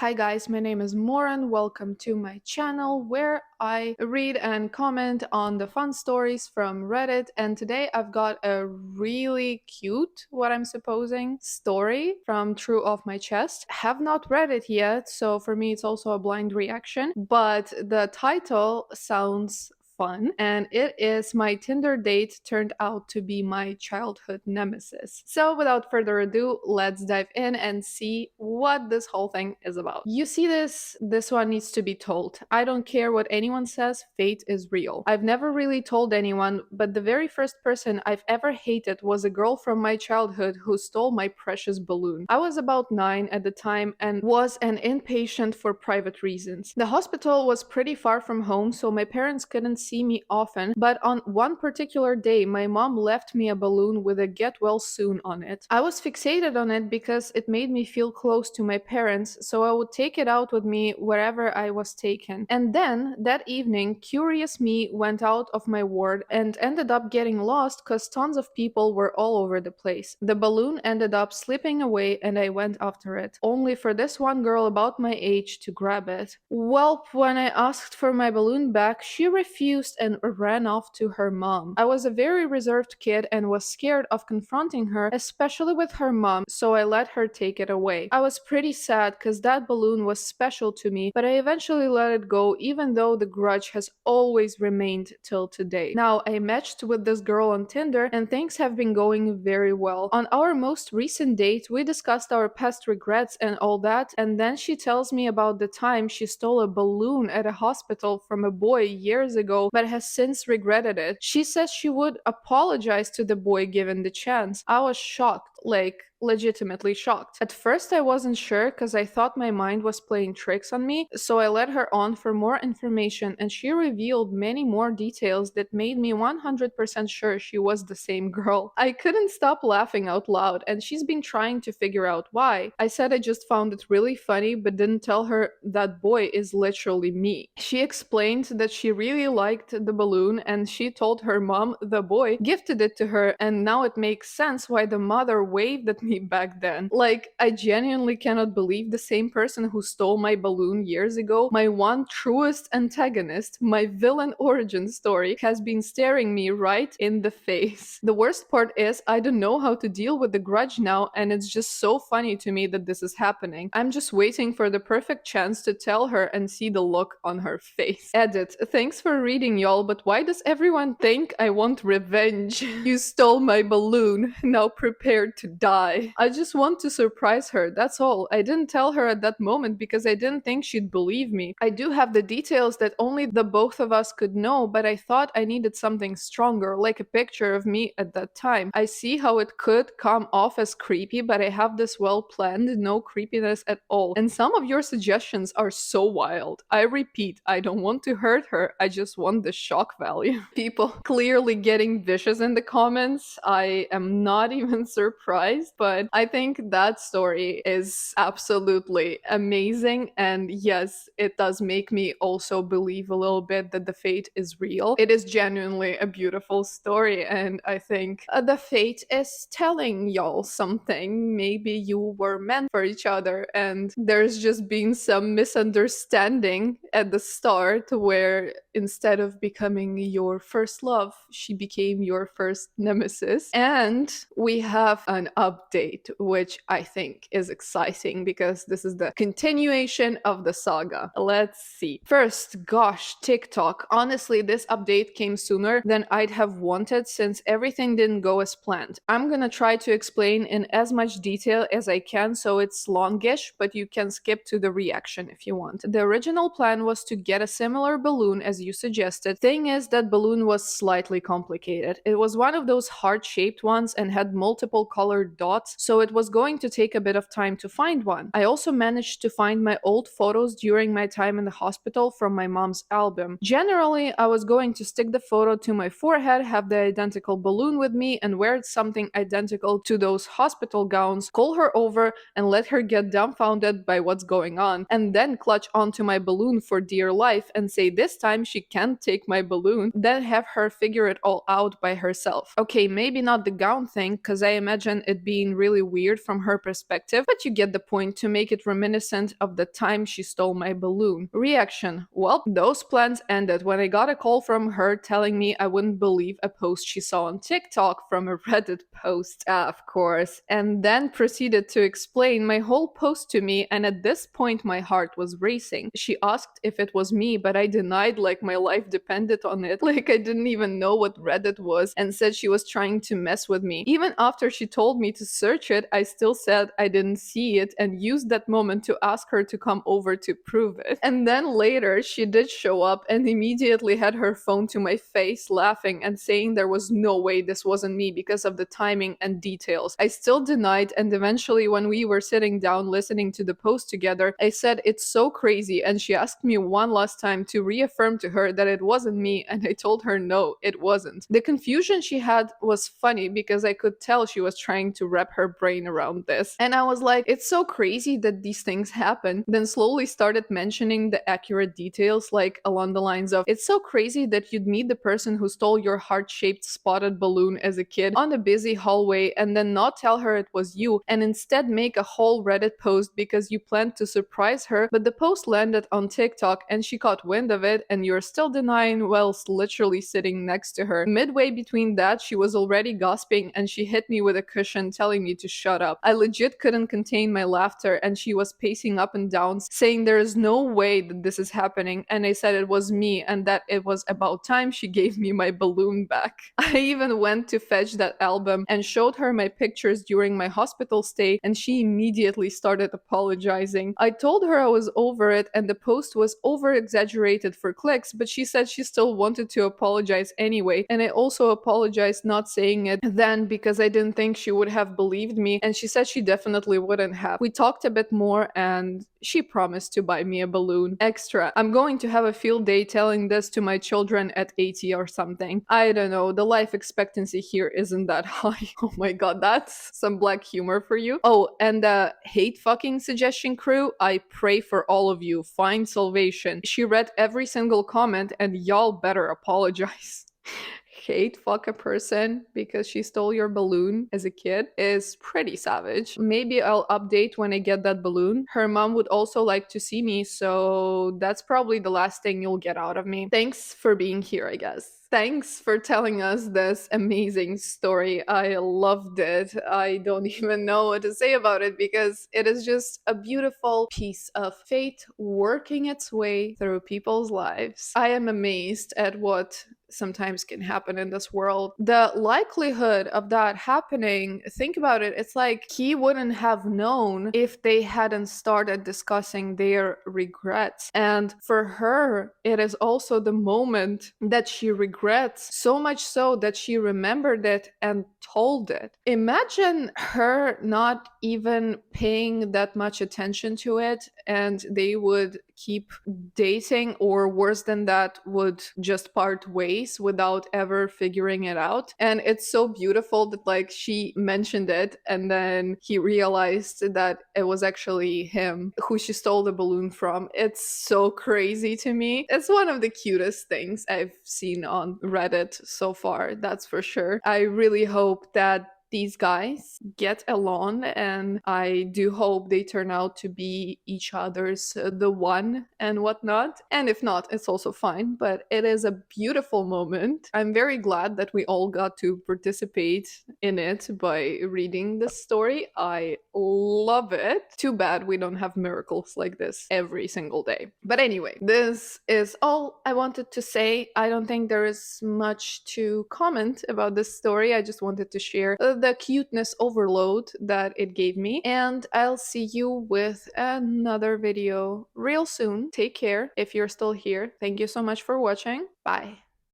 Hi guys, my name is Moran. Welcome to my channel where I read and comment on the fun stories from Reddit. And today I've got a really cute, what I'm supposing, story from True Off My Chest. Have not read it yet, so for me it's also a blind reaction, but the title sounds fun, and it is My Tinder Date Turned Out to Be My Childhood Nemesis. So without further ado, let's dive in and see what this whole thing is about. You see this one needs to be told. I don't care what anyone says, fate is real. I've never really told anyone, but the very first person I've ever hated was a girl from my childhood who stole my precious balloon. I was about 9 at the time and was an inpatient for private reasons. The hospital was pretty far from home, so my parents couldn't see me often, but on one particular day, my mom left me a balloon with a get well soon on it. I was fixated on it because it made me feel close to my parents, so I would take it out with me wherever I was taken. And then, that evening, curious me went out of my ward and ended up getting lost because tons of people were all over the place. The balloon ended up slipping away and I went after it, only for this one girl about my age to grab it. Well, when I asked for my balloon back, she refused and ran off to her mom. I was a very reserved kid and was scared of confronting her, especially with her mom, so I let her take it away. I was pretty sad because that balloon was special to me, but I eventually let it go even though the grudge has always remained till today. Now, I matched with this girl on Tinder and things have been going very well. On our most recent date, we discussed our past regrets and all that, and then she tells me about the time she stole a balloon at a hospital from a boy years ago but has since regretted it. She says she would apologize to the boy given the chance. I was shocked, like legitimately shocked. At first I wasn't sure because I thought my mind was playing tricks on me, so I led her on for more information and she revealed many more details that made me 100% sure she was the same girl. I couldn't stop laughing out loud and she's been trying to figure out why. I said I just found it really funny but didn't tell her that boy is literally me. She explained that she really liked the balloon and she told her mom the boy gifted it to her, and now it makes sense why the mother waved at me back then. Like, I genuinely cannot believe the same person who stole my balloon years ago, my one truest antagonist, my villain origin story, has been staring me right in the face. The worst part is, I don't know how to deal with the grudge now, and it's just so funny to me that this is happening. I'm just waiting for the perfect chance to tell her and see the look on her face. Edit. Thanks for reading, y'all, but why does everyone think I want revenge? You stole my balloon. Now prepare to die. I just want to surprise her, that's all. I didn't tell her at that moment because I didn't think she'd believe me. I do have the details that only the both of us could know, but I thought I needed something stronger, like a picture of me at that time. I see how it could come off as creepy, but I have this well planned, no creepiness at all. And some of your suggestions are so wild. I repeat, I don't want to hurt her, I just want the shock value. People clearly getting vicious in the comments. I am not even surprised, but I think that story is absolutely amazing. And yes, it does make me also believe a little bit that the fate is real. It is genuinely a beautiful story, and I think the fate is telling y'all something. Maybe you were meant for each other, and there's just been some misunderstanding at the start where instead of becoming your first love, she became your first nemesis. And we have an update, which I think is exciting because this is the continuation of the saga. Let's see. First, gosh, TikTok. Honestly, this update came sooner than I'd have wanted since everything didn't go as planned. I'm gonna try to explain in as much detail as I can so it's longish, but you can skip to the reaction if you want. The original plan was to get a similar balloon as you suggested. Thing is, that balloon was slightly complicated. It was one of those heart-shaped ones and had multiple colored dots, so it was going to take a bit of time to find one. I also managed to find my old photos during my time in the hospital from my mom's album. Generally, I was going to stick the photo to my forehead, have the identical balloon with me, and wear something identical to those hospital gowns, call her over, and let her get dumbfounded by what's going on, and then clutch onto my balloon for dear life and say this time she can't take my balloon, then have her figure it all out by herself. Okay, maybe not the gown thing, because I imagine imagine it being really weird from her perspective, but you get the point to make it reminiscent of the time she stole my balloon. Reaction: well, those plans ended when I got a call from her telling me I wouldn't believe a post she saw on TikTok from a Reddit post. Of course. And then proceeded to explain my whole post to me, and at this point my heart was racing. She asked if it was me, but I denied like my life depended on it, like I didn't even know what Reddit was, and said she was trying to mess with me. Even after she told me to search it, I still said I didn't see it and used that moment to ask her to come over to prove it. And then later she did show up and immediately had her phone to my face, laughing and saying there was no way this wasn't me because of the timing and details. I still denied, and eventually when we were sitting down listening to the post together, I said it's so crazy, and she asked me one last time to reaffirm to her that it wasn't me, and I told her no, it wasn't. The confusion she had was funny because I could tell she was trying to wrap her brain around this. And I was like, it's so crazy that these things happen. Then slowly started mentioning the accurate details, like along the lines of, it's so crazy that you'd meet the person who stole your heart-shaped spotted balloon as a kid on a busy hallway and then not tell her it was you, and instead make a whole Reddit post because you planned to surprise her, but the post landed on TikTok and she caught wind of it, and you're still denying whilst literally sitting next to her. Midway between that, she was already gasping and she hit me with a cushion telling me to shut up. I legit couldn't contain my laughter, and she was pacing up and down saying there is no way that this is happening, and I said it was me and that it was about time she gave me my balloon back. I even went to fetch that album and showed her my pictures during my hospital stay, and she immediately started apologizing. I told her I was over it and the post was over exaggerated for clicks, but she said she still wanted to apologize anyway, and I also apologized not saying it then because I didn't think she would have believed me, and she said she definitely wouldn't have. We talked a bit more and she promised to buy me a balloon. Extra, I'm going to have a field day telling this to my children at 80 or something. I don't know, the life expectancy here isn't that high. Oh my god, that's some black humor for you. Oh, and the hate fucking suggestion crew, I pray for all of you. Find salvation. She read every single comment and y'all better apologize. Hate fuck a person because she stole your balloon as a kid is pretty savage. Maybe I'll update when I get that balloon. Her mom would also like to see me, so that's probably the last thing you'll get out of me. Thanks for being here, I guess. Thanks for telling us this amazing story. I loved it. I don't even know what to say about it because it is just a beautiful piece of fate working its way through people's lives. I am amazed at what sometimes can happen in this world. The likelihood of that happening, think about it, it's like he wouldn't have known if they hadn't started discussing their regrets. And for her, it is also the moment that she regrets, so much so that she remembered it and told it. Imagine her not even paying that much attention to it and they would keep dating, or worse than that, would just part ways without ever figuring it out. And it's so beautiful that like she mentioned it and then he realized that it was actually him who she stole the balloon from. It's so crazy to me. It's one of the cutest things I've seen on Reddit so far, that's for sure. I really hope that these guys get along, and I do hope they turn out to be each other's the one and whatnot. And if not, it's also fine, but it is a beautiful moment. I'm very glad that we all got to participate in it by reading this story. I love it. Too bad we don't have miracles like this every single day. But anyway, this is all I wanted to say. I don't think there is much to comment about this story. I just wanted to share the cuteness overload that it gave me, and I'll see you with another video real soon. Take care if you're still here. Thank you so much for watching. Bye.